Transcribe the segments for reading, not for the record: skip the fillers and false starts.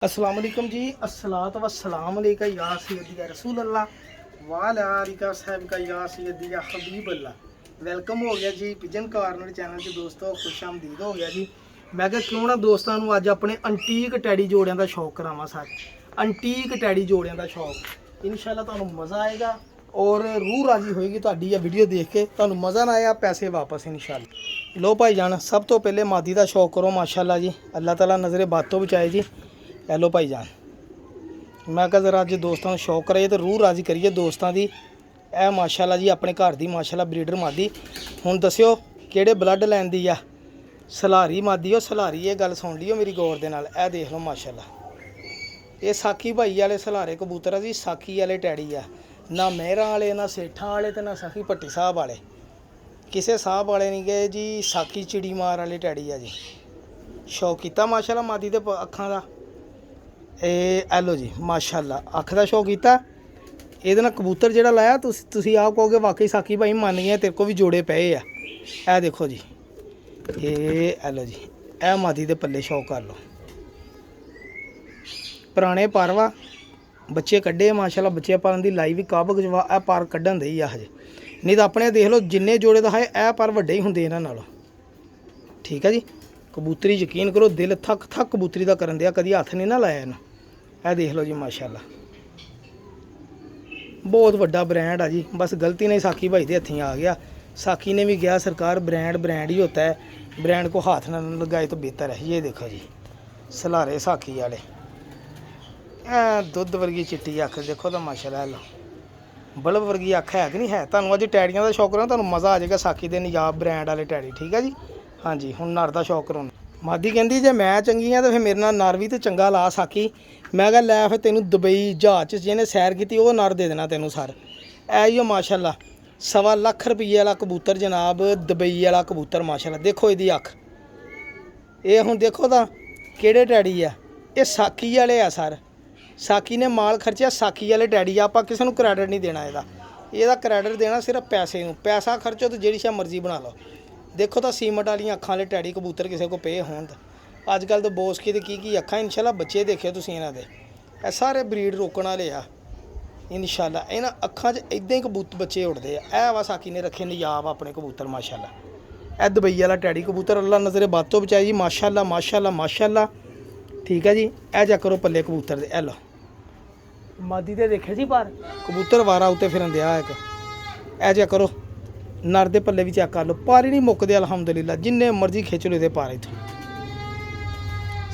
अस्सलाम वालेकुम जी। अस्सलात वस्सलाम अलैका या सय्यदी या रसूल अल्लाह वाला आलिका साहब का या सय्यदी या हबीब अल्लाह। वेलकम हो गया जी पिजन कार्नर चैनल च दोस्तों, खुश आमदीद हो गया जी। मैं क्या क्यों ना दोस्तों ਨੂੰ ਅੱਜ ਆਪਣੇ ਅੰਟੀਕ ਟੈਡੀ ਜੋੜਿਆਂ ਦਾ ਸ਼ੌਕ ਕਰਾਵਾਂ। ਸਾਰੇ ਅੰਟੀਕ ਟੈਡੀ ਜੋੜਿਆਂ ਦਾ ਸ਼ੌਕ ਇਨਸ਼ਾਅੱਲਾ ਤੁਹਾਨੂੰ ਮਜ਼ਾ ਆਏਗਾ और रूह राजी होएगी ਤੁਹਾਡੀ ਇਹ ਵੀਡੀਓ ਦੇਖ ਕੇ। ਤੁਹਾਨੂੰ ਮਜ਼ਾ ਨਾ ਆਇਆ ਪੈਸੇ ਵਾਪਸ ਇਨਸ਼ਾਅੱਲਾ। लो भाई जान, सब तो पहले मादी का शौक करो माशाल्लाह जी, अल्लाह ताला नज़रे बातों बचाए जी। हेलो भाई जान, मैं कहा जरा अज दोस्तों शौक कराइए तो रूह राजी करिए दोस्तों की। ए माशाल्लाह जी अपने घर की माशाल्लाह ब्रीडर मादी। हुण दस्सिओ किहड़े ब्लड लाइन दी आ। सलारी मादी हो सलारी, ये गल सुन लियो मेरी गौर दे नाल। ए देख लो माशाल्लाह ये साकी भाई वाले सलारे कबूतर आ जी, साकी वाले टैडी आ। ना मेहरां वाले ना सेठां वाले ते ना साकी भट्टी साहब वाले, किसे साहब वाले नहीं गए जी। साकी चिड़ी मार वाले टैडी आ जी। शौक किया माशाल्लाह मादी दे अखां दा। एलो जी माशाल्लाह अख का शौक किया। ये ना कबूतर जोड़ा लाया तुसी आप कहोगे वाकई साकी भाई मान गए, तेरे को भी जोड़े पे आ। ए देखो जी, ये एलो जी ए मादी दे पल्ले शौक कर लो। पुराने पारवा बच्चे कड्ढे माशाल्लाह, बच्चे पालन की लाई भी काबक जवा ए पार कड्ढन दे ही हजे। नहीं तो अपने देख लो जिन्ने जोड़े का है ए पर वड्डे ही होंदे इन्हां नालों। ठीक है जी, कबूतरी यकीन करो दिल थक थक कबूतरी का करन दिया, कभी हथ नहीं ना लाया इन्हें। ए देख लो जी माशाल्लाह बहुत वड्डा ब्रांड है जी। बस गलती नहीं साकी भाई के हथी आ गया। साकी ने भी गया सरकार ब्रांड ब्रांड ही होता है, ब्रांड को हाथ ना लगाए तो बेहतर है। ये देखो जी सलारे साकी वाले दुध वर्गी चिट्टी अख देखो तो माशाल्लाह लो बल्ब वर्गी अख है कि नहीं है। तुहानूं अज टैडियां का शौक करो, तुहानूं मज़ा आ जाएगा साकी दे निजाब ब्रांड वाले टैडी। ठीक है जी, हाँ जी। हुण नर का शौक करो। मादी कहती जे मैं चंगी हाँ तो फिर मेरे नाल नर भी तो चंगा ला साकी। मैं कहा लै फिर तेनों दुबई जहाज च जिन्हें सैर की वो नर दे देना तेनों सर। ऐ माशाल्लाह 1.25 लाख रुपये वाला कबूतर जनाब, दुबई वाला कबूतर माशाल्लाह। देखो इसकी अख, ये हुण देखो तो किहड़े टैडी आ। ये साकी वाले आ सर। साकी ने माल खर्चा साकी वाले टैडी। आप किसी को क्रैडिट नहीं देना ਇਹਦਾ क्रैडिट देना सिर्फ पैसे में। पैसा खर्चो तो जी शा मर्जी बना लो। देखो तो सीमट वाली अखां वाले टैडी कबूतर किसी को पे होन तो अजकल तो बोसकी तो की अखां इंशाल्लाह बच्चे देखियो तुसीं इन्हां दे। ये सारे ब्रीड रोकण वाले आ इंशाल्लाह। इन्हां अखां च इदां ही कबूतर बच्चे उड़दे आ। ऐ वा साकी ने रखे निजाब अपने कबूतर माशाल्लाह। ए दुबई वाला टैडी कबूतर अल्लाह नज़रे बातों बचाए जी माशाल्लाह माशाल्लाह माशाल्लाह। ठीक है जी, ए जा करो पल्ले कबूतर दे। ए लो मादी ते देखे जी पर कबूतर वारा उत्ते फिरन दिया एक। ऐ चेक करो नर दे पल्ले भी चेक कर लो, पर ही नहीं मुकदे अलहमदुलिल्लाह। जिन्ने मर्जी खिंच लो ये पार इत्थों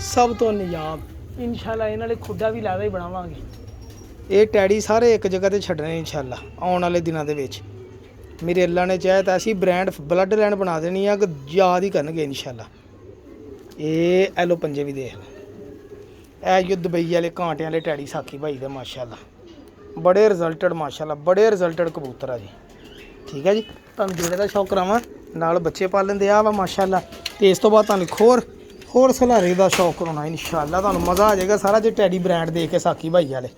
सब तो निजाब इंशाल्लाह। इन्हां लई खुड्डा भी लैदा ही बनावांगे। ये टैडी सारे एक जगह ते छड्डने इंशाल्लाह आउण वाले दिनां दे विच। मेरे अल्लाह ने चाहे तो ऐसी ब्रांड ब्लड लाइन बना देनी है कि याद ही करनगे इंशाल्लाह। ये एलो पंजे भी देख लो। ऐ जो दुबई वाले कांटे वाले टैडी साकी भाई दे माशाल्लाह बड़े रिजल्टेड माशाल्लाह बड़े रिजल्टेड कबूतर आ जी। ठीक है जी, तुहानूं जोड़े का शौक करावां नाल बच्चे पालन दे आ वा माशाल्लाह। तो इस तो बाद तुहानूं होर सलारे का शौक कराना इंशाल्लाह। तुहानूं मज़ा आ जाएगा सारा जो टैडी ब्रांड दे के साकी भाई वाले।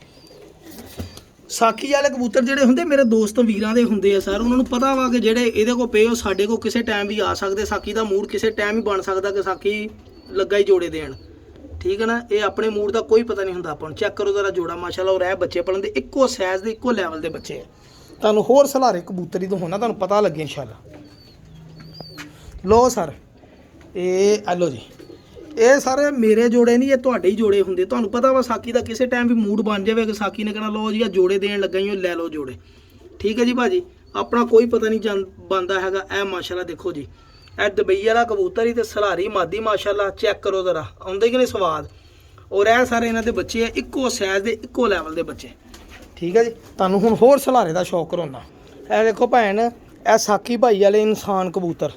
साकी वाले कबूतर ਜਿਹੜੇ ਹੁੰਦੇ ਮੇਰੇ ਦੋਸਤ ਵੀਰਾਂ ਦੇ ਹੁੰਦੇ ਆ ਸਰ। ਉਹਨਾਂ ਨੂੰ ਪਤਾ ਵਾ ਕਿ ਜਿਹੜੇ ਇਹਦੇ ਕੋ ਪਏ ਉਹ ਸਾਡੇ ਕੋ ਕਿਸੇ ਟਾਈਮ ਵੀ ਆ ਸਕਦੇ। ਸਾਕੀ ਦਾ ਮੂਡ ਕਿਸੇ ਟਾਈਮ ਹੀ ਬਣ ਸਕਦਾ ਕਿ ਸਾਕੀ ਲੱਗਾ ਹੀ ਜੋੜੇ ਦੇਣ। ठीक है ना, ये अपने मूड का कोई पता नहीं होंगे। अपन चेक करो जरा जोड़ा माशाल्लाह और बच्चे पलन दे इक्को साइज के इक्को लैवल के बच्चे हैं। तुहानूं होर सलारे कबूतरी तो होना तुहानूं पता लगे इंशाल्लाह। लो सर ये एलो जी, ये सारे मेरे जोड़े नहीं, ये तुहाडे ही जोड़े होंगे। तुहानूं पता वा साकी का किसी टाइम भी मूड बन जाए कि साकी ने कहना लो जी जोड़े देन लगा ही लै लो जोड़े। ठीक है जी भाजी, अपना कोई पता नहीं बनता हैगा। ए माशाल्लाह देखो जी ए दुबई वाला कबूतर ही तो सलारी मादी माशाल्लाह। चेक करो जरा आउंदे कि नहीं स्वाद। और ए सारे इन्हां दे बच्चे है इक्को साइज के इक्को लैवल के बच्चे। ठीक है जी, तुहानूं हुण होर सलारे का शौक कराउणा। ए देखो भैन ए साकी भाई वाले इंसान कबूतर,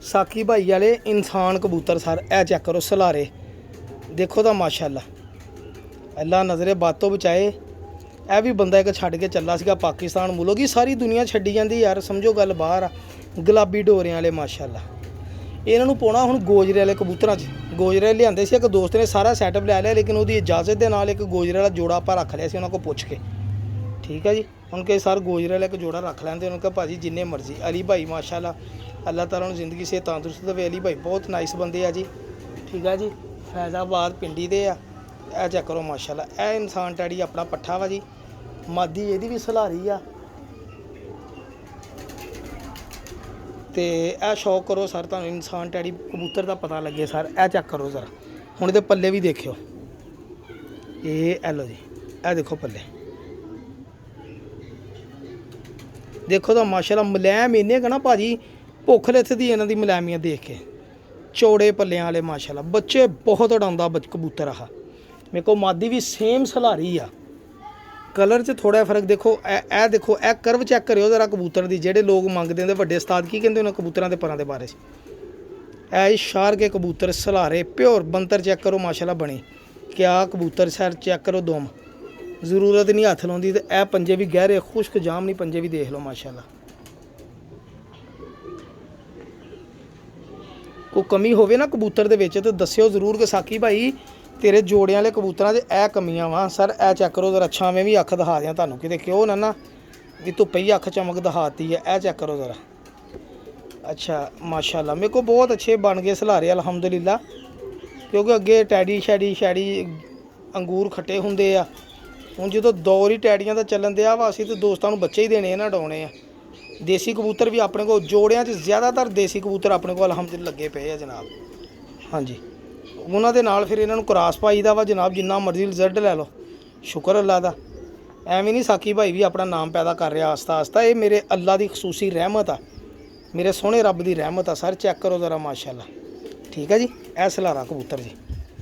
साकी भाई वाले इंसान कबूतर सर। ए चेक करो सलारे देखो तो माशाल्लाह अल्लाह नज़रे बातों बचाए। ए भी बंदा एक छड्ड के चला सीगा पाकिस्तान मुल्क की सारी दुनिया छड्डी जाती यार, समझो गल बाहर आ। गुलाबी डोरियां वाले माशाल्लाह। इन्हां नूं पाउणा हुण गोजरे वाले कबूतरां च। गोजरे लिआंदे सी, एक दोस्त ने सारा सैटअप लै लिया लेकिन उसकी इजाजत के नाल एक गोजरे वाला जोड़ा आपां रख लिया सी उन्हां को पुछ के। ठीक है जी, उनके सर गोजरे वाला एक जोड़ा रख लैंदे। उन्होंने कहा भाजी जिन्ने मर्जी। अली भाई माशाल्लाह अल्लाह ताला उन्हें ज़िंदगी से तंदुरुस्त देवे। अली भाई बहुत नाइस बंदे आ जी। ठीक है जी, फैज़ाबाद पिंडी दे आ। ਇਹ ਚੈੱਕ ਕਰੋ ਮਾਸ਼ਾਅੱਲਾ। ਇਹ ਇਨਸਾਨ ਟੈਡੀ ਆਪਣਾ ਪੱਠਾ ਵਾ ਜੀ, ਮਾਦੀ ਇਹਦੀ ਵੀ ਸਲਾਰੀ ਆ। ਤੇ ਇਹ ਸ਼ੌਕ ਕਰੋ ਸਰ, ਤੁਹਾਨੂੰ ਇਨਸਾਨ ਟੈਡੀ ਕਬੂਤਰ ਦਾ ਪਤਾ ਲੱਗੇ ਸਰ। ਇਹ ਚੈੱਕ ਕਰੋ ਜ਼ਰਾ, ਹੁਣ ਇਹਦੇ ਪੱਲੇ ਵੀ ਦੇਖਿਓ। ਇਹ ਲਓ ਜੀ, ਇਹ ਦੇਖੋ ਪੱਲੇ ਦੇਖੋ ਤਾਂ ਮਾਸ਼ਾਅੱਲਾ ਮੁਲਾਇਮ ਇੰਨੇ ਕਹਣਾ ਭਾਜੀ, ਭੁੱਖ ਲੱਥਦੀ ਇਹਨਾਂ ਦੀ ਮੁਲਾਇਮੀਆਂ ਦੇਖ ਕੇ। ਚੌੜੇ ਪੱਲਿਆਂ ਵਾਲੇ ਮਾਸ਼ਾਅੱਲਾ, ਬੱਚੇ ਬਹੁਤ ਉਡਾਉਂਦਾ ਕਬੂਤਰ। ਆਹ ਮੇਰੇ ਕੋਲ ਮਾਦੀ ਵੀ ਸੇਮ ਸਲਾਰੀ ਆ, ਕਲਰ 'ਚ ਥੋੜਾ ਫਰਕ ਦੇਖੋ। ਇਹ ਦੇਖੋ, ਇਹ ਕਰਵ ਚੈੱਕ ਕਰਿਓ ਜ਼ਰਾ ਕਬੂਤਰ ਦੀ। ਜਿਹੜੇ ਲੋਕ ਮੰਗਦੇ ਹੁੰਦੇ ਵੱਡੇ ਉਸਤਾਦ ਕੀ ਕਹਿੰਦੇ ਉਹਨਾਂ ਕਬੂਤਰਾਂ ਦੇ ਪਰਾਂ ਦੇ ਬਾਰੇ 'ਚ, ਇਹ ਸ਼ਾਰ ਕੇ ਕਬੂਤਰ ਸਲਾਰੇ ਪਿਓਰ ਬੰਤਰ ਚੈੱਕ ਕਰੋ ਮਾਸ਼ਾਅੱਲਾ ਬਣੀ। ਕਿਆ ਕਬੂਤਰ ਸਰ, ਚੈੱਕ ਕਰੋ ਦੁਮ, ਜ਼ਰੂਰਤ ਨਹੀਂ ਹੱਥ ਲਾਉਂਦੀ। ਤੇ ਇਹ ਪੰਜੇ ਵੀ ਗਹਿਰੇ ਖੁਸ਼ਕ ਜਾਮ ਨਹੀਂ, ਪੰਜੇ ਵੀ ਦੇਖ ਲਓ ਮਾਸ਼ਾਅੱਲਾ। ਕੋਈ ਕਮੀ ਹੋਵੇ ਨਾ ਕਬੂਤਰ ਦੇ ਵਿੱਚ ਤਾਂ ਦੱਸਿਓ ਜ਼ਰੂਰ ਕਿ ਸਾਕੀ ਭਾਈ ਤੇਰੇ ਜੋੜਿਆਂ ਵਾਲੇ ਕਬੂਤਰਾਂ 'ਚ ਇਹ ਕਮੀਆਂ ਵਾ ਸਰ। ਇਹ ਚੈੱਕ ਕਰੋ ਜ਼ਰਾ, ਛਾਵੇਂ ਵੀ ਅੱਖ ਦਿਖਾ ਦਿਆਂ ਤੁਹਾਨੂੰ ਕਿਤੇ, ਕਿਉਂ ਨਾ ਵੀ ਧੁੱਪੇ ਹੀ ਅੱਖ ਚਮਕ ਦਿਖਾਤੀ ਹੈ। ਇਹ ਚੈੱਕ ਕਰੋ ਜ਼ਰਾ। ਅੱਛਾ ਮਾਸ਼ਾਅੱਲਾ, ਮੇਰੇ ਕੋਲ ਬਹੁਤ ਅੱਛੇ ਬਣ ਗਏ ਸਲਾਰੇ ਅਲਹਮਦੁਲਿਲਾ। ਕਿਉਂਕਿ ਅੱਗੇ ਟੈਡੀ ਸ਼ੈਡੀ ਅੰਗੂਰ ਖੱਟੇ ਹੁੰਦੇ ਆ। ਹੁਣ ਜਦੋਂ ਦੌਰ ਹੀ ਟੈਡੀਆਂ ਦਾ ਚੱਲਣ ਦਿਆ ਵਾ, ਅਸੀਂ ਤਾਂ ਦੋਸਤਾਂ ਨੂੰ ਬੱਚੇ ਹੀ ਦੇਣੇ ਨਾ ਉਡਾਉਣੇ ਆ। ਦੇਸੀ ਕਬੂਤਰ ਵੀ ਆਪਣੇ ਕੋਲ ਜੋੜਿਆਂ 'ਚ ਜ਼ਿਆਦਾਤਰ ਦੇਸੀ ਕਬੂਤਰ ਆਪਣੇ ਕੋਲ ਅਲਹਮਦੁਲਿਲਾ ਲੱਗੇ ਪਏ ਆ ਜਨਾਬ। ਹਾਂਜੀ, ਉਹਨਾਂ ਦੇ ਨਾਲ ਫਿਰ ਇਹਨਾਂ ਨੂੰ ਕਰਾਸ ਪਾਈਦਾ ਵਾ ਜਨਾਬ। ਜਿੰਨਾ ਮਰਜ਼ੀ ਰਿਜ਼ਲਟ ਲੈ ਲਓ, ਸ਼ੁਕਰ ਅੱਲਾ ਦਾ। ਐਵੇਂ ਨਹੀਂ ਸਾਕੀ ਭਾਈ ਵੀ ਆਪਣਾ ਨਾਮ ਪੈਦਾ ਕਰ ਰਿਹਾ ਆਸਤਾ ਆਸਤਾ। ਇਹ ਮੇਰੇ ਅੱਲਾ ਦੀ ਖਸੂਸੀ ਰਹਿਮਤ ਆ, ਮੇਰੇ ਸੋਹਣੇ ਰੱਬ ਦੀ ਰਹਿਮਤ ਆ ਸਰ। ਚੈੱਕ ਕਰੋ ਜ਼ਰਾ ਮਾਸ਼ਾਅੱਲਾ, ਠੀਕ ਹੈ ਜੀ। ਇਹ ਸਲਾਰਾ ਕਬੂਤਰ ਜੀ,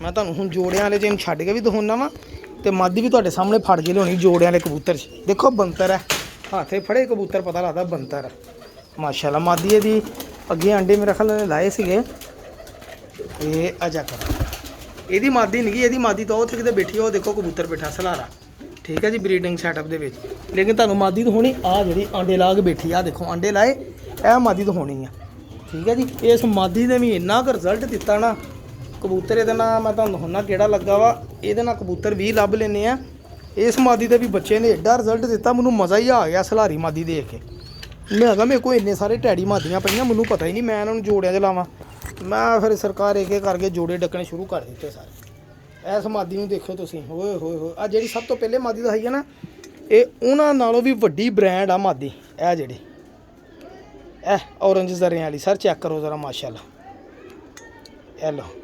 ਮੈਂ ਤੁਹਾਨੂੰ ਹੁਣ ਜੋੜਿਆਂ ਵਾਲੇ ਜਿਹਨੂੰ ਛੱਡ ਕੇ ਵੀ ਦਿਖਾਉਣਾ ਵਾ, ਤੇ ਮਾਦੀ ਵੀ ਤੁਹਾਡੇ ਸਾਹਮਣੇ ਫੜ ਕੇ ਲਿਆਉਣੀ ਜੋੜਿਆਂ ਵਾਲੇ ਕਬੂਤਰ 'ਚ। ਦੇਖੋ ਬੰਤਰ ਹੈ, ਹੱਥੇ ਫੜੇ ਕਬੂਤਰ ਪਤਾ ਲੱਗਦਾ ਬੰਤਰ ਮਾਸ਼ਾਅੱਲਾ। ਮਾਦੀ ਇਹਦੀ ਅੱਗੇ ਆਂਡੇ ਮੇਰੇ ਖਿਆਲ ਨਾਲ ਲਾਏ ਸੀਗੇ। ਇਹ ਅਜਾ ਕਰ, ਇਹਦੀ ਮਾਦੀ ਨਹੀਂ, ਇਹਦੀ ਮਾਦੀ ਤਾਂ ਉੱਥੇ ਕਿਤੇ ਬੈਠੀ, ਉਹ ਦੇਖੋ ਕਬੂਤਰ ਬੈਠਾ ਸਲਾਰਾ, ਠੀਕ ਹੈ ਜੀ, ਬਰੀਡਿੰਗ ਸੈਟਅਪ ਦੇ ਵਿੱਚ। ਲੇਕਿਨ ਤੁਹਾਨੂੰ ਮਾਦੀ ਤਾਂ ਹੋਣੀ ਆ ਜਿਹੜੀ ਆਂਡੇ ਲਾ ਕੇ ਬੈਠੀ ਆ, ਦੇਖੋ ਆਂਡੇ ਲਾਏ, ਇਹ ਮਾਦੀ ਤਾਂ ਹੋਣੀ ਆ, ਠੀਕ ਹੈ ਜੀ। ਇਸ ਮਾਦੀ ਨੇ ਵੀ ਇੰਨਾ ਕੁ ਰਿਜ਼ਲਟ ਦਿੱਤਾ ਨਾ ਕਬੂਤਰ। ਇਹਦੇ ਨਾਲ ਮੈਂ ਤੁਹਾਨੂੰ ਦਿਖਾਉਣਾ ਕਿਹੜਾ ਲੱਗਾ ਵਾ। ਇਹਦੇ ਨਾਲ ਕਬੂਤਰ ਵੀ ਲੱਭ ਲੈਂਦੇ ਆ। ਇਸ ਮਾਦੀ ਦੇ ਵੀ ਬੱਚੇ ਨੇ ਐਡਾ ਰਿਜ਼ਲਟ ਦਿੱਤਾ, ਮੈਨੂੰ ਮਜ਼ਾ ਹੀ ਆ ਗਿਆ ਸਲਾਰੀ ਮਾਦੀ ਦੇਖ ਕੇ। ਮੈਂ ਕਿਹਾ ਮੇਰੇ ਕੋਲ ਇੰਨੇ ਸਾਰੇ ਟੈਡੀ ਮਾਦੀਆਂ ਪਈਆਂ, ਮੈਨੂੰ ਪਤਾ ਹੀ ਨਹੀਂ ਮੈਂ ਇਹਨਾਂ ਨੂੰ ਜੋੜਿਆਂ 'ਚ ਲਾਵਾਂ। ਮੈਂ ਫਿਰ ਸਰਕਾਰ ਇੱਕ ਕਰਕੇ ਜੋੜੇ ਡੱਕਣੇ ਸ਼ੁਰੂ ਕਰ ਦਿੱਤੇ ਸਾਰੇ। ਇਸ ਮਾਦੀ ਨੂੰ ਦੇਖੋ ਤੁਸੀਂ, ਹੋਏ ਹੋਏ ਹੋਏ। ਆ ਜਿਹੜੀ ਸਭ ਤੋਂ ਪਹਿਲੇ ਮਾਦੀ ਦਿਖਾਈ ਹੈ ਨਾ, ਇਹ ਉਹਨਾਂ ਨਾਲੋਂ ਵੀ ਵੱਡੀ ਬ੍ਰਾਂਡ ਆ ਮਾਦੀ। ਇਹ ਜਿਹੜੀ ਇਹ ਔਰੰਜ ਜ਼ਰਿਆਂ ਵਾਲੀ ਸਰ, ਚੈੱਕ ਕਰੋ ਜ਼ਰਾ ਮਾਸ਼ਾਅੱਲਾ। ਇਹ ਲਓ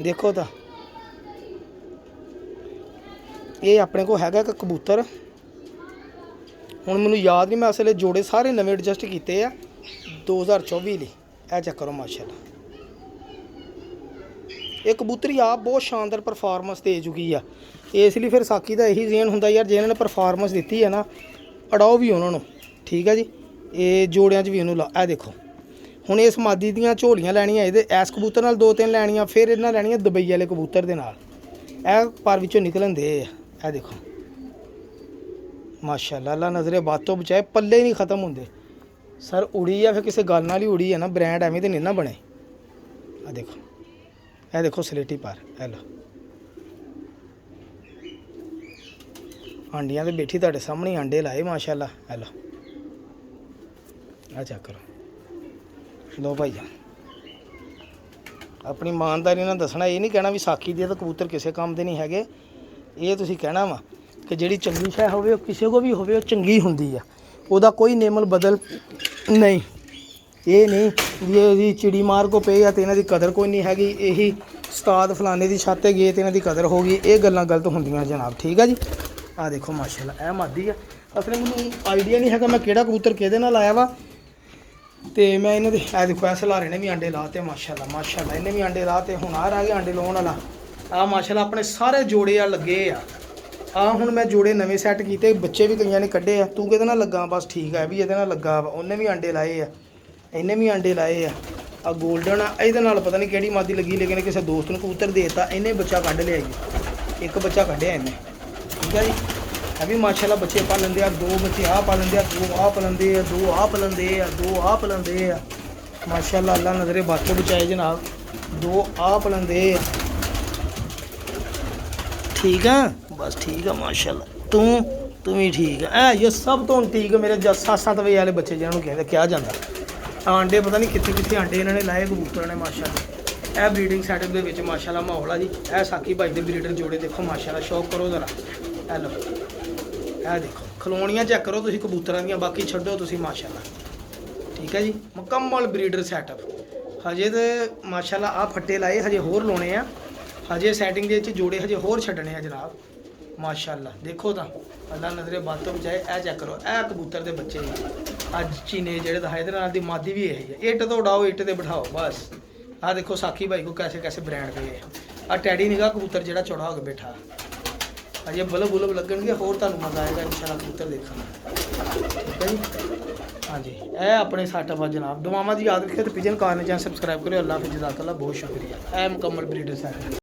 ਦੇਖੋ ਤਾਂ, ਇਹ ਆਪਣੇ ਕੋਲ ਹੈਗਾ ਇੱਕ ਕਬੂਤਰ। ਹੁਣ ਮੈਨੂੰ ਯਾਦ ਨਹੀਂ, ਮੈਂ ਅਸਲੇ ਜੋੜੇ ਸਾਰੇ ਨਵੇਂ ਐਡਜਸਟ ਕੀਤੇ ਆ 2024 ਲਈ। ਇਹ ਚੈੱਕ ਕਰੋ ਮਾਸ਼ਾਅੱਲਾ। ਇਹ ਕਬੂਤਰੀ ਆਪ ਬਹੁਤ ਸ਼ਾਨਦਾਰ ਪਰਫਾਰਮੈਂਸ ਦੇ ਚੁੱਕੀ ਆ। ਇਸ ਲਈ ਫਿਰ ਸਾਕੀ ਦਾ ਇਹੀ ਜ਼ੇਨ ਹੁੰਦਾ ਯਾਰ, ਜੇ ਇਹਨਾਂ ਨੇ ਪਰਫਾਰਮੈਂਸ ਦਿੱਤੀ ਹੈ ਨਾ, ਅੜਾਓ ਵੀ ਉਹਨਾਂ ਨੂੰ, ਠੀਕ ਹੈ ਜੀ। ਇਹ ਜੋੜਿਆਂ 'ਚ ਵੀ ਉਹਨੂੰ ਲਾ। ਇਹ ਦੇਖੋ ਹੁਣ ਇਸ ਮਾਦੀ ਦੀਆਂ ਝੋਲੀਆਂ ਲੈਣੀਆਂ, ਇਹਦੇ ਐਸ ਕਬੂਤਰ ਨਾਲ 2-3 ਲੈਣੀਆਂ, ਫਿਰ ਇਹਨਾਂ ਲੈਣੀਆਂ ਦੁਬਈ ਵਾਲੇ ਕਬੂਤਰ ਦੇ ਨਾਲ। ਇਹ ਪਰ ਵਿੱਚੋਂ ਨਿਕਲਣ ਦੇ ਆ। ਇਹ ਦੇਖੋ ਮਾਸ਼ਾਅੱਲਾ, ਅੱਲਾ ਨਜ਼ਰੇ ਬਾਤ ਤੋਂ ਬਚਾਏ। ਪੱਲੇ ਨਹੀਂ ਖ਼ਤਮ ਹੁੰਦੇ ਸਰ। ਉੜੀ ਆ ਫਿਰ ਕਿਸੇ ਗੱਲ ਨਾਲ ਹੀ ਉੜੀ ਹੈ ਨਾ, ਬ੍ਰਾਂਡ ਐਵੇਂ ਤੇ ਨਹੀਂ ਨਾ ਬਣੇ। ਆ ਦੇਖੋ, ਇਹ ਦੇਖੋ ਸਲੇਟੀ ਪਰ। ਇਹ ਲਓ ਆਂਡੀਆਂ ਤੇ ਬੈਠੀ ਤੁਹਾਡੇ ਸਾਹਮਣੇ, ਆਂਡੇ ਲਾਏ ਮਾਸ਼ਾਅੱਲਾ। ਇਹ ਲਓ, ਆ ਚੈੱਕ ਕਰੋ। ਲੋ ਭਾਈ ਜਾਨ, ਆਪਣੀ ਇਮਾਨਦਾਰੀ ਨਾਲ ਦੱਸਣਾ। ਇਹ ਨਹੀਂ ਕਹਿਣਾ ਵੀ ਸਾਕੀ ਦੇ ਤਾਂ ਕਬੂਤਰ ਕਿਸੇ ਕੰਮ ਦੇ ਨਹੀਂ ਹੈਗੇ। ਇਹ ਤੁਸੀਂ ਕਹਿਣਾ ਵਾ ਕਿ ਜਿਹੜੀ ਚੰਗੀ ਸ਼ੈ ਹੋਵੇ ਉਹ ਕਿਸੇ ਕੋ ਵੀ ਹੋਵੇ, ਉਹ ਚੰਗੀ ਹੁੰਦੀ ਆ, ਉਹਦਾ ਕੋਈ ਨੇਮਲ ਬਦਲ ਨਹੀਂ। ਇਹ ਨਹੀਂ ਵੀ ਇਹਦੀ ਚਿੜੀ ਮਾਰ ਕੋ ਪਏ ਆ ਤੇ ਇਹਨਾਂ ਦੀ ਕਦਰ ਕੋਈ ਨਹੀਂ ਹੈਗੀ, ਇਹੀ ਉਸਤਾਦ ਫਲਾਣੇ ਦੀ ਛੱਤ 'ਤੇ ਗਏ ਤੇ ਇਹਨਾਂ ਦੀ ਕਦਰ ਹੋ ਗਈ। ਇਹ ਗੱਲਾਂ ਗਲਤ ਹੁੰਦੀਆਂ ਜਨਾਬ, ਠੀਕ ਆ ਜੀ। ਆਹ ਦੇਖੋ ਮਾਸ਼ਾਅੱਲਾ, ਇਹ ਮਾਦੀ ਆ। ਅਸਲ ਮੈਨੂੰ ਆਈਡੀਆ ਨਹੀਂ ਹੈਗਾ ਮੈਂ ਕਿਹੜਾ ਕਬੂਤਰ ਕਿਹਦੇ ਨਾਲ ਆਇਆ ਵਾ, ਤੇ ਮੈਂ ਇਹਨਾਂ ਦੇ ਇਹ ਦੇਖੋ, ਇਸ ਲਾਰੇ ਨੇ ਵੀ ਆਂਡੇ ਲਾਤੇ ਮਾਸ਼ਾਅੱਲਾ ਮਾਸ਼ਾਅੱਲਾ। ਇਹਨੇ ਵੀ ਆਂਡੇ ਲਾਤੇ। ਹੁਣ ਆ ਰਹਿ ਗਿਆ ਆਂਡੇ ਲਾਉਣ ਵਾਲਾ। ਆ ਮਾਸ਼ਾਅੱਲਾ ਆਪਣੇ ਸਾਰੇ ਜੋੜੇ ਆ ਲੱਗੇ ਆ। ਆ ਹੁਣ ਮੈਂ ਜੋੜੇ ਨਵੇਂ ਸੈੱਟ ਕੀਤੇ, ਬੱਚੇ ਵੀ ਕਈਆਂ ਨੇ ਕੱਢੇ ਆ। ਤੂੰ ਕਿਹਦੇ ਨਾਲ ਲੱਗਾ? ਬਸ ਠੀਕ ਆ, ਵੀ ਇਹਦੇ ਨਾਲ ਲੱਗਾ ਵਾ। ਉਹਨੇ ਵੀ ਆਂਡੇ ਲਾਏ ਆ, ਇਹਨੇ ਵੀ ਆਂਡੇ ਲਾਏ ਆ। ਆ ਗੋਲਡਨ ਆ, ਇਹਦੇ ਨਾਲ ਪਤਾ ਨਹੀਂ ਕਿਹੜੀ ਮਾਦੀ ਲੱਗੀ, ਲੇਕਿਨ ਕਿਸੇ ਦੋਸਤ ਨੂੰ ਕਬੂਤਰ ਦੇ ਦਿੱਤਾ, ਇਹਨੇ ਬੱਚਾ ਕੱਢ ਲਿਆ ਜੀ। ਇੱਕ ਬੱਚਾ ਕੱਢਿਆ ਇਹਨੇ, ਠੀਕ ਆ ਜੀ। ਇਹ ਵੀ ਮਾਸ਼ਾਅੱਲਾ ਬੱਚੇ ਪਾ ਲੈਂਦੇ ਆ। 2 ਬੱਚੇ ਆ ਪਾ ਲੈਂਦੇ ਆ, 2 ਆ ਪਲੰਦੇ ਆ, 2 ਆ ਪਲੰਦੇ ਆ, 2 ਆ ਪਲੰਦੇ ਆ ਮਾਸ਼ਾਅੱਲਾ। ਅੱਲਾ ਨਜ਼ਰੇ ਬਾਤੋਂ ਬਚਾਏ ਜਨਾਬ। 2 ਆ ਪਲੰਦੇ ਆ, ਠੀਕ ਆ, ਬਸ ਠੀਕ ਆ ਮਾਸ਼ਾਅੱਲਾ। ਤੂੰ ਵੀ ਠੀਕ ਆ। ਇਹ ਸਭ ਤੋਂ ਠੀਕ ਮੇਰੇ 7-7 ਵਜੇ ਵਾਲੇ ਬੱਚੇ ਜਿਹਨਾਂ ਨੂੰ ਕਹਿੰਦੇ ਕਿਹਾ ਜਾਂਦਾ। ਆਂਡੇ ਪਤਾ ਨਹੀਂ ਕਿੱਥੇ ਕਿੱਥੇ ਆਂਡੇ ਇਹਨਾਂ ਨੇ ਲਾਏ ਕਬੂਤਰਾਂ ਨੇ ਮਾਸ਼ਾਅੱਲਾ। ਇਹ ਬਰੀਡਿੰਗ ਸੈਟਅਪ ਦੇ ਵਿੱਚ ਮਾਸ਼ਾਅੱਲਾ ਮਾਹੌਲ ਆ ਜੀ। ਇਹ ਸਾਕੀ ਭਾਈ ਦੇ ਬਰੀਡਰ ਜੋੜੇ ਦੇਖੋ ਮਾਸ਼ਾਅੱਲਾ, ਸ਼ੌਕ ਕਰੋ ਜ਼ਰਾ। ਇਹ ਲਓ, ਇਹ ਦੇਖੋ ਖਲੋਣੀਆਂ ਚੈੱਕ ਕਰੋ ਤੁਸੀਂ ਕਬੂਤਰਾਂ ਦੀਆਂ, ਬਾਕੀ ਛੱਡੋ ਤੁਸੀਂ ਮਾਸ਼ਾਅੱਲਾ। ਠੀਕ ਹੈ ਜੀ, ਮੁਕੰਮਲ ਬਰੀਡਰ ਸੈਟਅਪ। ਹਜੇ ਤੇ ਮਾਸ਼ਾਅੱਲਾ ਆ ਫੱਟੇ ਲਾਏ, ਹਜੇ ਹੋਰ ਲਾਉਣੇ ਆ, ਹਜੇ ਸੈਟਿੰਗ ਦੇ ਵਿੱਚ ਜੋੜੇ ਹਜੇ ਹੋਰ ਛੱਡਣੇ ਆ ਜਨਾਬ। ਮਾਸ਼ਾਅੱਲਾ ਦੇਖੋ ਤਾਂ ਅੱਲਾ ਨਜ਼ਰੇ ਬੰਦ ਤੋਂ ਬਚਾਏ। ਇਹ ਚੈੱਕ ਕਰੋ, ਇਹ ਕਬੂਤਰ ਦੇ ਬੱਚੇ ਨੇ ਅੱਜ ਚੀਨੇ ਜਿਹੜੇ ਦਿਖਾਏ ਦੇ ਨਾਲ ਦੀ ਮਾਦੀ ਵੀ ਇਹ ਹੈ। ਇੱਟ ਤੋਂ ਉਡਾਓ, ਇੱਟ ਤੇ ਬਿਠਾਓ ਬਸ। ਆ ਦੇਖੋ ਸਾਕੀ ਭਾਈ को कैसे कैसे ब्रांड गए आ टैडी निगाह कबूतर ਜਿਹੜਾ ਚੌੜਾ ਹੋ ਕੇ ਬੈਠਾ। ਅਜੇ ਬਲਬ ਬੁਲਬ ਲੱਗਣਗੇ, ਹੋਰ ਤੁਹਾਨੂੰ ਮਜ਼ਾ ਆਏਗਾ ਇਨਸ਼ਾਅੱਲਾ ਕਬੂਤਰ ਦੇਖਣ ਦਾ। ਠੀਕ ਹੈ ਜੀ, ਹਾਂਜੀ ਇਹ ਆਪਣੇ ਸੈਟਅਪ ਆ ਜਨਾਬ। ਦੁਆਵਾਂ ਦੀ ਯਾਦ ਰੱਖਿਓ ਤੇ ਪਿਜਨ ਕਾਰਨ ਚੈਨਲ ਸਬਸਕ੍ਰਾਈਬ ਕਰਿਓ। ਅੱਲਾ ਹਾਫਿਜ਼, ਜਜ਼ਾਕੱਲਾ, ਬਹੁਤ ਸ਼ੁਕਰੀਆ। ਇਹ ਮੁਕੰਮਲ ਬਰੀਡਰ ਸੈਟਅਪ।